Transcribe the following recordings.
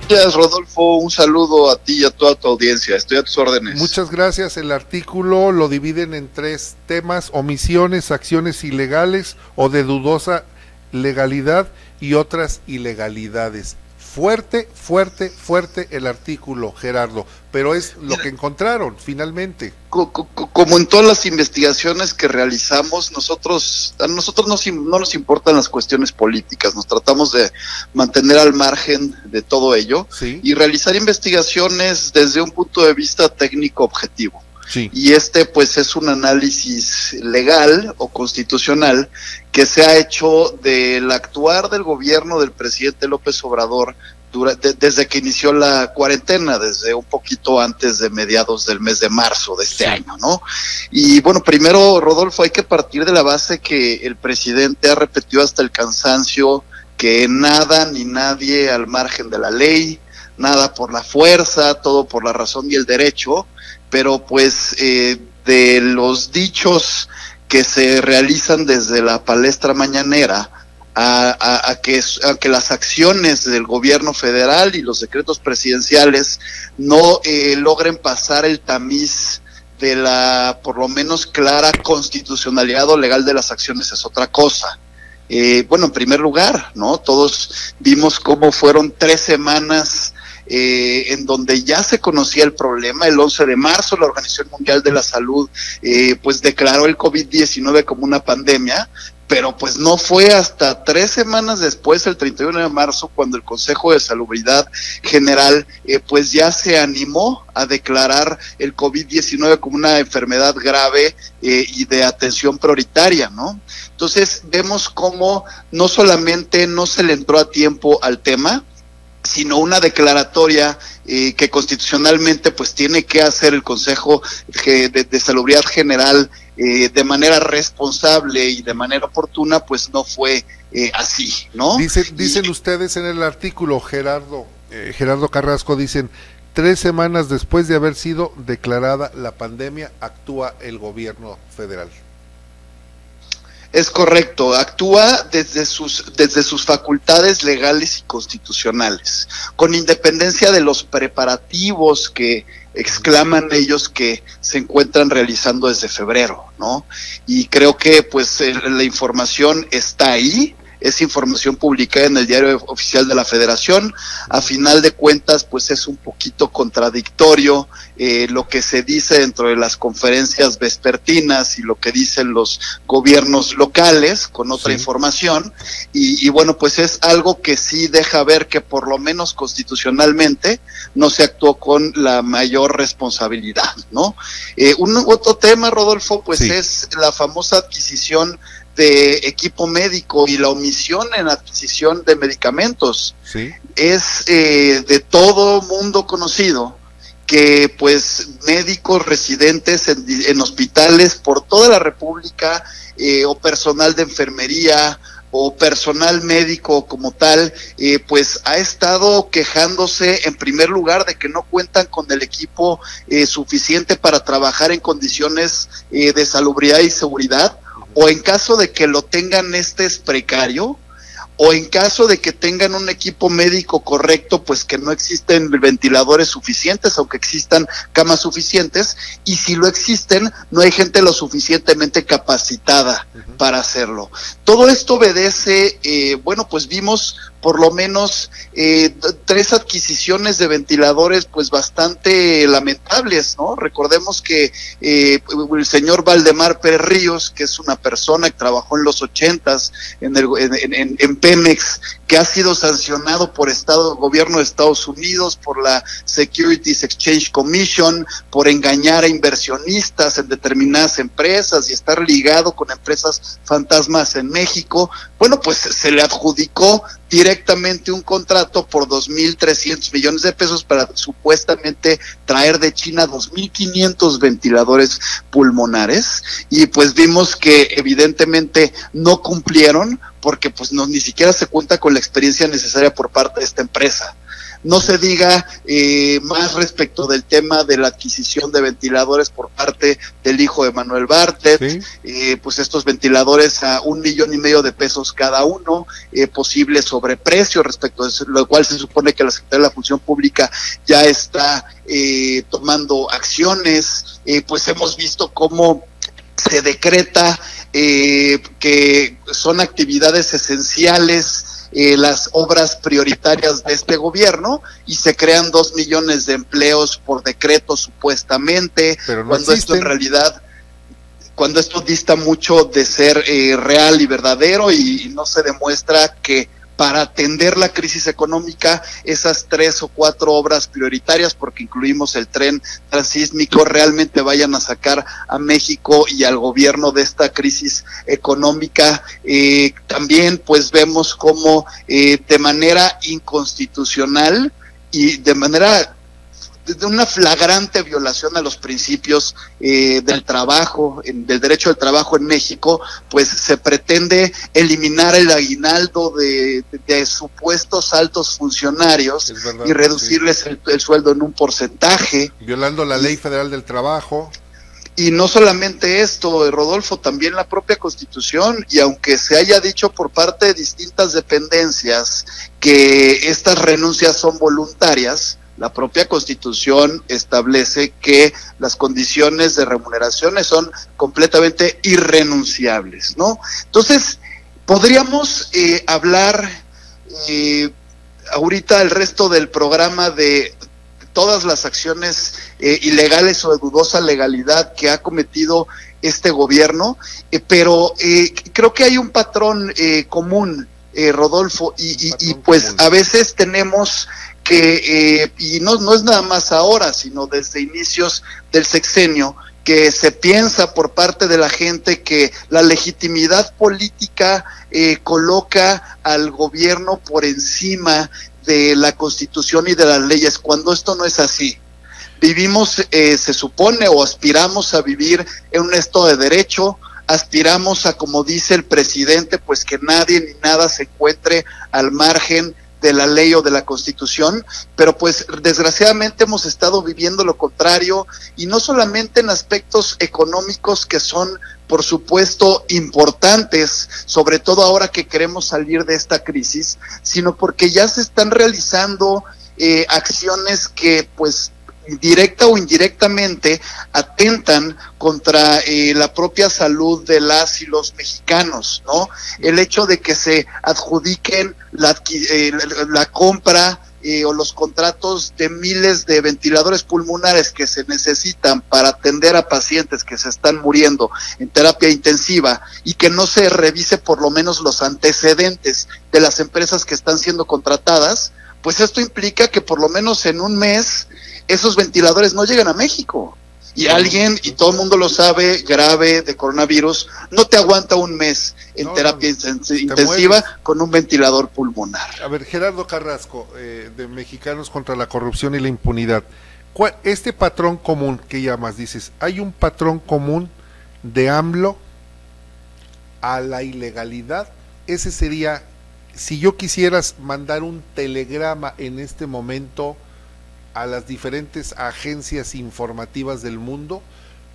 Gracias, Rodolfo, un saludo a ti y a toda tu audiencia, estoy a tus órdenes. Muchas gracias. El artículo lo dividen en 3 temas: omisiones, acciones ilegales o de dudosa legalidad y otras ilegalidades. Fuerte el artículo, Gerardo, pero es lo que encontraron finalmente. Como en todas las investigaciones que realizamos, a nosotros no nos importan las cuestiones políticas, nos tratamos de mantener al margen de todo ello, ¿sí?, y realizar investigaciones desde un punto de vista técnico objetivo. Sí. Y pues es un análisis legal o constitucional que se ha hecho del actuar del gobierno del presidente López Obrador desde que inició la cuarentena, desde un poquito antes de mediados del mes de marzo de este año, ¿no? Y bueno, primero, Rodolfo, hay que partir de la base que el presidente ha repetido hasta el cansancio que nada ni nadie al margen de la ley, nada por la fuerza, todo por la razón y el derecho, pero pues de los dichos que se realizan desde la palestra mañanera a que las acciones del gobierno federal y los decretos presidenciales no logren pasar el tamiz de la por lo menos clara constitucionalidad o legal de las acciones es otra cosa. Bueno, en primer lugar, ¿no? Todos vimos cómo fueron 3 semanas en donde ya se conocía el problema. El 11 de marzo la Organización Mundial de la Salud pues declaró el COVID-19 como una pandemia, pero pues no fue hasta 3 semanas después, el 31 de marzo, cuando el Consejo de Salubridad General pues ya se animó a declarar el COVID-19 como una enfermedad grave y de atención prioritaria, ¿no? Entonces vemos cómo no solamente no se le entró a tiempo al tema, sino una declaratoria que constitucionalmente pues tiene que hacer el Consejo de Salubridad General de manera responsable y de manera oportuna, pues no fue así, ¿no? Dicen ustedes en el artículo, Gerardo Carrasco, dicen: 3 semanas después de haber sido declarada la pandemia, actúa el gobierno federal. Es correcto, actúa desde sus facultades legales y constitucionales, con independencia de los preparativos que exclaman ellos que se encuentran realizando desde febrero, ¿no? Y creo que pues la información está ahí, es información publicada en el Diario Oficial de la Federación. A final de cuentas pues es un poquito contradictorio lo que se dice dentro de las conferencias vespertinas y lo que dicen los gobiernos locales con otra información, y bueno, pues es algo que sí deja ver que por lo menos constitucionalmente no se actuó con la mayor responsabilidad, ¿no? Otro tema, Rodolfo, pues es la famosa adquisición de equipo médico y la omisión en adquisición de medicamentos. Sí. Es de todo mundo conocido que pues médicos residentes en hospitales por toda la República, o personal de enfermería o personal médico como tal, pues ha estado quejándose en primer lugar de que no cuentan con el equipo suficiente para trabajar en condiciones de salubridad y seguridad, o en caso de que lo tengan es precario, o en caso de que tengan un equipo médico correcto, pues que no existen ventiladores suficientes, aunque existan camas suficientes, y si lo existen, no hay gente lo suficientemente capacitada para hacerlo. Todo esto obedece, bueno, pues vimos por lo menos 3 adquisiciones de ventiladores pues bastante lamentables, ¿no? Recordemos que el señor Valdemar Pérez Ríos, que es una persona que trabajó en los 80s en Pemex, que ha sido sancionado por gobierno de Estados Unidos, por la Securities Exchange Commission, por engañar a inversionistas en determinadas empresas y estar ligado con empresas fantasmas en México. Bueno, pues se le adjudicó directamente un contrato por 2.300 millones de pesos para supuestamente traer de China 2.500 ventiladores pulmonares, y pues vimos que evidentemente no cumplieron, porque pues ni siquiera se cuenta con la experiencia necesaria por parte de esta empresa. No se diga más respecto del tema de la adquisición de ventiladores por parte del hijo de Manuel Bartlett, ¿sí? Pues estos ventiladores a $1.500.000 cada uno, posible sobreprecio respecto a eso, lo cual se supone que la Secretaría de la Función Pública ya está tomando acciones. Pues hemos visto cómo se decreta que son actividades esenciales las obras prioritarias de este gobierno, y se crean 2 millones de empleos por decreto supuestamente, pero no cuando existen. Esto en realidad, cuando esto dista mucho de ser real y verdadero, y no se demuestra que para atender la crisis económica, esas 3 o 4 obras prioritarias, porque incluimos el tren transísmico, realmente vayan a sacar a México y al gobierno de esta crisis económica. También pues vemos cómo de manera inconstitucional y de manera de una flagrante violación a los principios del trabajo, del derecho al trabajo en México, pues se pretende eliminar el aguinaldo de supuestos altos funcionarios, verdad, y reducirles sí, el sueldo en un porcentaje. Violando la Ley Federal del Trabajo. Y no solamente esto, Rodolfo, también la propia Constitución, y aunque se haya dicho por parte de distintas dependencias que estas renuncias son voluntarias, la propia Constitución establece que las condiciones de remuneraciones son completamente irrenunciables, ¿no? Entonces, podríamos hablar ahorita el resto del programa de todas las acciones ilegales o de dudosa legalidad que ha cometido este gobierno, pero creo que hay un patrón común, Rodolfo, y pues común. A veces tenemos que, y no es nada más ahora, sino desde inicios del sexenio, que se piensa por parte de la gente que la legitimidad política coloca al gobierno por encima de la Constitución y de las leyes, cuando esto no es así. Vivimos, se supone, o aspiramos a vivir en un Estado de Derecho, aspiramos a, como dice el presidente, pues que nadie ni nada se encuentre al margen de la ley o de la Constitución, pero pues desgraciadamente hemos estado viviendo lo contrario, y no solamente en aspectos económicos que son por supuesto importantes, sobre todo ahora que queremos salir de esta crisis, sino porque ya se están realizando acciones que pues directa o indirectamente atentan contra la propia salud de las y los mexicanos, ¿no? El hecho de que se adjudiquen la compra o los contratos de miles de ventiladores pulmonares que se necesitan para atender a pacientes que se están muriendo en terapia intensiva, y que no se revise por lo menos los antecedentes de las empresas que están siendo contratadas, pues esto implica que por lo menos en un mes esos ventiladores no llegan a México. Y alguien, y todo el mundo lo sabe, grave de coronavirus, no te aguanta un mes en terapia intensiva con un ventilador pulmonar. A ver, Gerardo Carrasco, de Mexicanos contra la Corrupción y la Impunidad. Este patrón común que llamas, dices, ¿hay un patrón común de AMLO a la ilegalidad? Ese sería, si yo quisieras mandar un telegrama en este momento a las diferentes agencias informativas del mundo,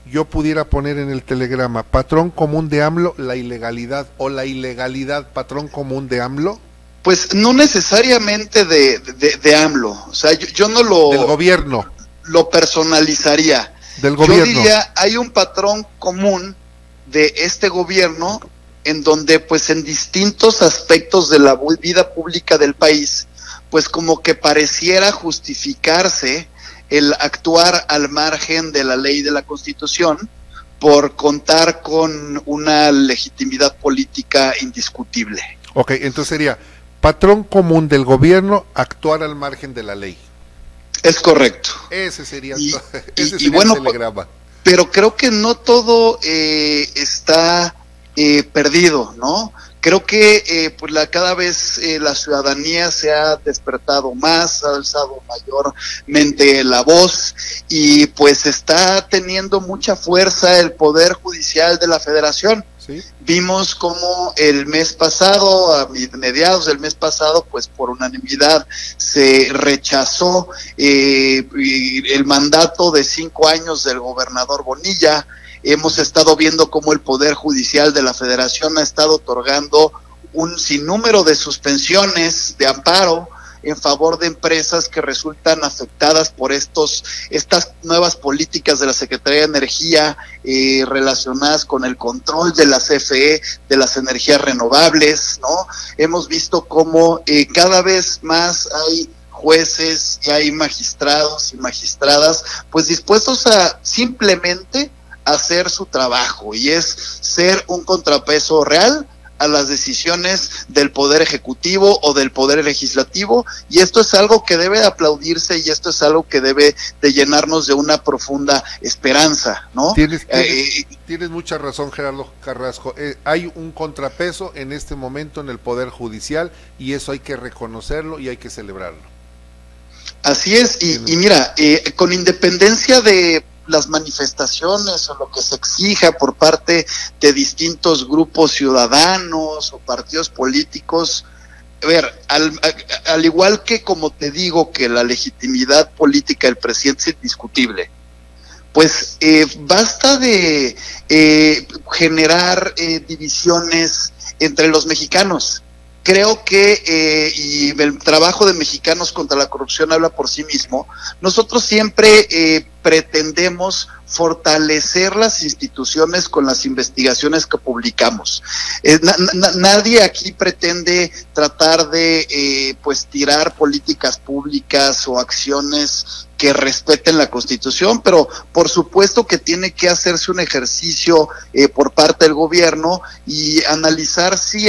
yo pudiera poner en el telegrama: patrón común de AMLO, la ilegalidad, o la ilegalidad, patrón común de AMLO. Pues no necesariamente de AMLO, o sea, yo no lo... Del gobierno. Lo personalizaría. Del gobierno. Yo diría, hay un patrón común de este gobierno en donde pues en distintos aspectos de la vida pública del país, pues como que pareciera justificarse el actuar al margen de la ley y de la Constitución por contar con una legitimidad política indiscutible. Ok, entonces sería patrón común del gobierno, actuar al margen de la ley. Es correcto. Ese sería, bueno, el telegrama. Pero creo que no todo está perdido, ¿no? Creo que pues cada vez la ciudadanía se ha despertado más, ha alzado mayormente la voz, y pues está teniendo mucha fuerza el Poder Judicial de la Federación. ¿Sí? Vimos como el mes pasado, a mediados del mes pasado, pues por unanimidad se rechazó el mandato de 5 años del gobernador Bonilla. Hemos estado viendo cómo el Poder Judicial de la Federación ha estado otorgando un sinnúmero de suspensiones de amparo en favor de empresas que resultan afectadas por estas nuevas políticas de la Secretaría de Energía relacionadas con el control de la CFE, de las energías renovables, ¿no? Hemos visto cómo cada vez más hay jueces y hay magistrados y magistradas pues dispuestos a simplemente hacer su trabajo, y es ser un contrapeso real a las decisiones del Poder Ejecutivo o del Poder Legislativo, y esto es algo que debe aplaudirse, y esto es algo que debe de llenarnos de una profunda esperanza, ¿no? Tienes mucha razón, Gerardo Carrasco. Hay un contrapeso en este momento en el Poder Judicial, y eso hay que reconocerlo y hay que celebrarlo. Así es, y mira, con independencia de las manifestaciones o lo que se exija por parte de distintos grupos ciudadanos o partidos políticos, a ver, al igual que como te digo que la legitimidad política del presidente es indiscutible, pues basta de generar divisiones entre los mexicanos. Creo que, y el trabajo de Mexicanos contra la Corrupción habla por sí mismo, nosotros siempre pretendemos fortalecer las instituciones con las investigaciones que publicamos. Nadie aquí pretende tratar de pues tirar políticas públicas o acciones que respeten la Constitución, pero por supuesto que tiene que hacerse un ejercicio por parte del gobierno y analizar si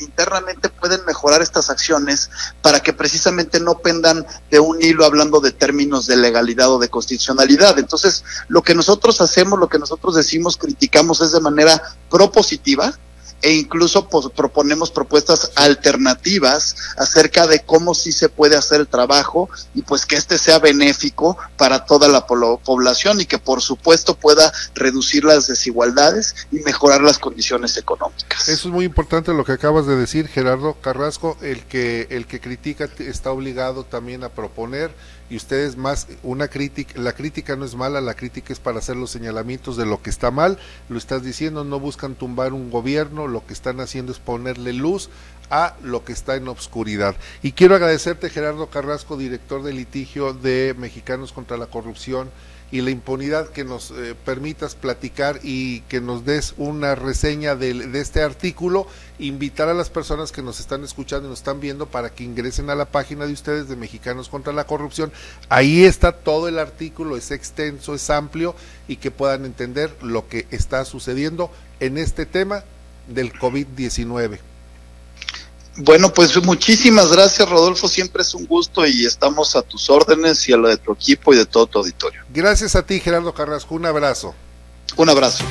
internamente pueden mejorar estas acciones para que precisamente no pendan de un hilo hablando de términos de legalidad o de constitucionalidad. Entonces, lo que nosotros hacemos, lo que nosotros decimos, criticamos es de manera propositiva, e incluso proponemos propuestas alternativas acerca de cómo sí se puede hacer el trabajo, y pues que este sea benéfico para toda la población, y que por supuesto pueda reducir las desigualdades y mejorar las condiciones económicas. Eso es muy importante lo que acabas de decir, Gerardo Carrasco. El que critica está obligado también a proponer, y ustedes más una crítica. La crítica no es mala, la crítica es para hacer los señalamientos de lo que está mal. Lo estás diciendo, no buscan tumbar un gobierno, lo que están haciendo es ponerle luz a lo que está en obscuridad. Y quiero agradecerte, Gerardo Carrasco, director de litigio de Mexicanos contra la Corrupción y la Impunidad, que nos permitas platicar y que nos des una reseña de este artículo. Invitar a las personas que nos están escuchando y nos están viendo para que ingresen a la página de ustedes de Mexicanos contra la Corrupción. Ahí está todo el artículo, es extenso, es amplio, y que puedan entender lo que está sucediendo en este tema del COVID-19. Bueno, pues muchísimas gracias, Rodolfo, siempre es un gusto y estamos a tus órdenes y a la de tu equipo y de todo tu auditorio. Gracias a ti, Gerardo Carrasco, un abrazo. Un abrazo.